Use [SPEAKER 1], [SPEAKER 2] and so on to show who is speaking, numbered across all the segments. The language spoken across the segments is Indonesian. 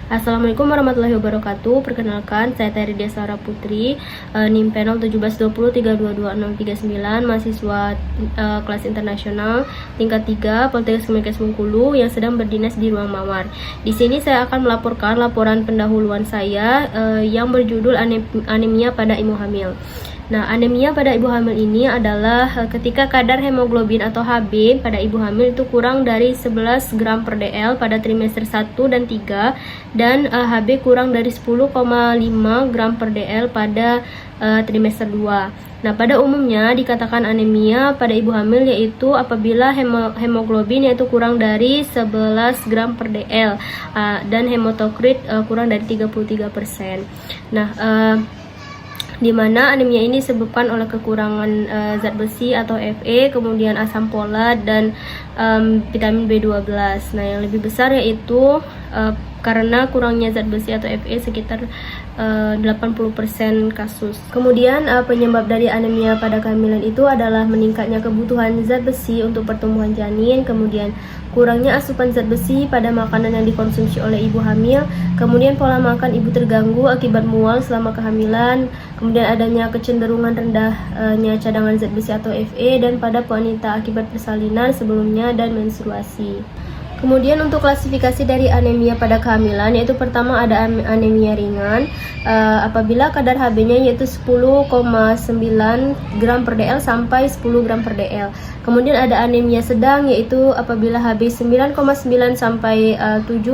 [SPEAKER 1] Assalamualaikum warahmatullahi wabarakatuh. Perkenalkan, saya Teri Desara Putri, NIM Penol 1720322639, mahasiswa kelas internasional tingkat 3 Poltekkes Kemenkes Bengkulu yang sedang berdinas di ruang mawar. Di sini saya akan melaporkan laporan pendahuluan saya yang berjudul anemia pada ibu hamil. Nah, anemia pada ibu hamil ini adalah ketika kadar hemoglobin atau HB pada ibu hamil itu kurang dari 11 gram per dl pada trimester 1 dan 3 dan HB kurang dari 10,5 gram per dl pada trimester 2. Nah, pada umumnya dikatakan anemia pada ibu hamil yaitu apabila hemoglobin yaitu kurang dari 11 gram per dl dan hematokrit kurang dari 33%. Nah, di mana anemia ini disebabkan oleh kekurangan zat besi atau Fe, kemudian asam folat dan vitamin B12. Nah, yang lebih besar yaitu karena kurangnya zat besi atau Fe sekitar 80% kasus. Kemudian penyebab dari anemia pada kehamilan itu adalah meningkatnya kebutuhan zat besi untuk pertumbuhan janin, kemudian kurangnya asupan zat besi pada makanan yang dikonsumsi oleh ibu hamil, kemudian pola makan ibu terganggu akibat mual selama kehamilan, kemudian adanya kecenderungan rendahnya cadangan zat besi atau Fe dan pada wanita akibat persalinan sebelumnya dan menstruasi. Kemudian untuk klasifikasi dari anemia pada kehamilan yaitu pertama ada anemia ringan apabila kadar HB-nya yaitu 10,9 gram per dl sampai 10 gram per dl. Kemudian ada anemia sedang yaitu apabila HB 9,9 sampai 7,0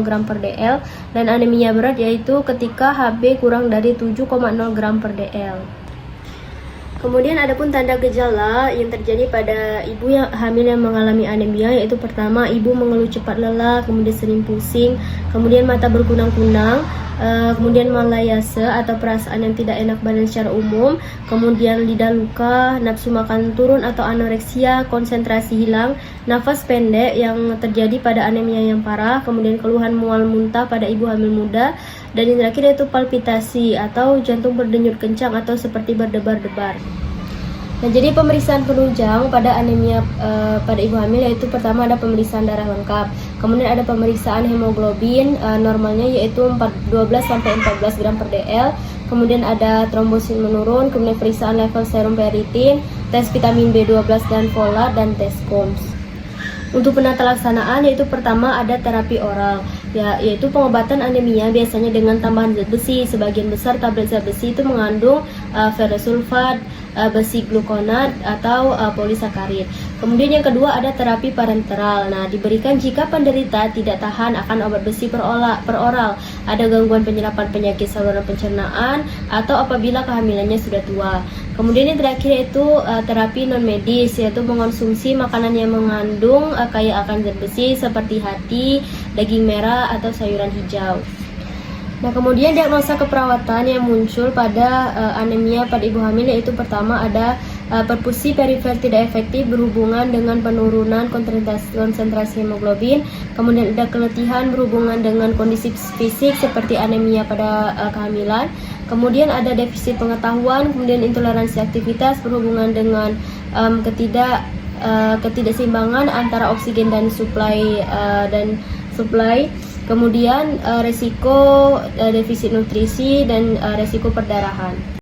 [SPEAKER 1] gram per dl dan anemia berat yaitu ketika HB kurang dari 7,0 gram per dl. Kemudian adapun tanda gejala yang terjadi pada ibu yang hamil yang mengalami anemia yaitu pertama ibu mengeluh cepat lelah, kemudian sering pusing, kemudian mata berkunang-kunang, kemudian malayase atau perasaan yang tidak enak badan secara umum, kemudian lidah luka, nafsu makan turun atau anoreksia, konsentrasi hilang, nafas pendek yang terjadi pada anemia yang parah, kemudian keluhan mual muntah pada ibu hamil muda, dan yang terakhir yaitu palpitasi atau jantung berdenyut kencang atau seperti berdebar-debar. Nah, jadi pemeriksaan penunjang pada anemia pada ibu hamil yaitu pertama ada pemeriksaan darah lengkap, kemudian ada pemeriksaan hemoglobin normalnya yaitu 12 sampai 14 gram per dl, kemudian ada trombosit menurun, kemudian pemeriksaan level serum ferritin, tes vitamin B12 dan folat dan tes KOMS. Untuk penata laksanaan yaitu pertama ada terapi oral yaitu pengobatan anemia biasanya dengan tambahan zat besi. Sebagian besar tablet zat besi itu mengandung ferrous sulfat, besi glukonat atau polisakarid. Kemudian yang kedua ada terapi parenteral. Nah, diberikan jika penderita tidak tahan akan obat besi per oral, ada gangguan penyerapan penyakit saluran pencernaan atau apabila kehamilannya sudah tua. Kemudian yang terakhir yaitu terapi non medis yaitu mengonsumsi makanan yang mengandung kaya akan zat besi seperti hati, daging merah atau sayuran hijau. Nah, kemudian diagnosa keperawatan yang muncul pada anemia pada ibu hamil yaitu pertama ada perfusi perifer tidak efektif berhubungan dengan penurunan konsentrasi hemoglobin, kemudian ada keletihan berhubungan dengan kondisi fisik seperti anemia pada kehamilan, kemudian ada defisit pengetahuan, kemudian intoleransi aktivitas berhubungan dengan ketidakseimbangan antara oksigen dan suplai kemudian resiko defisit nutrisi dan resiko perdarahan.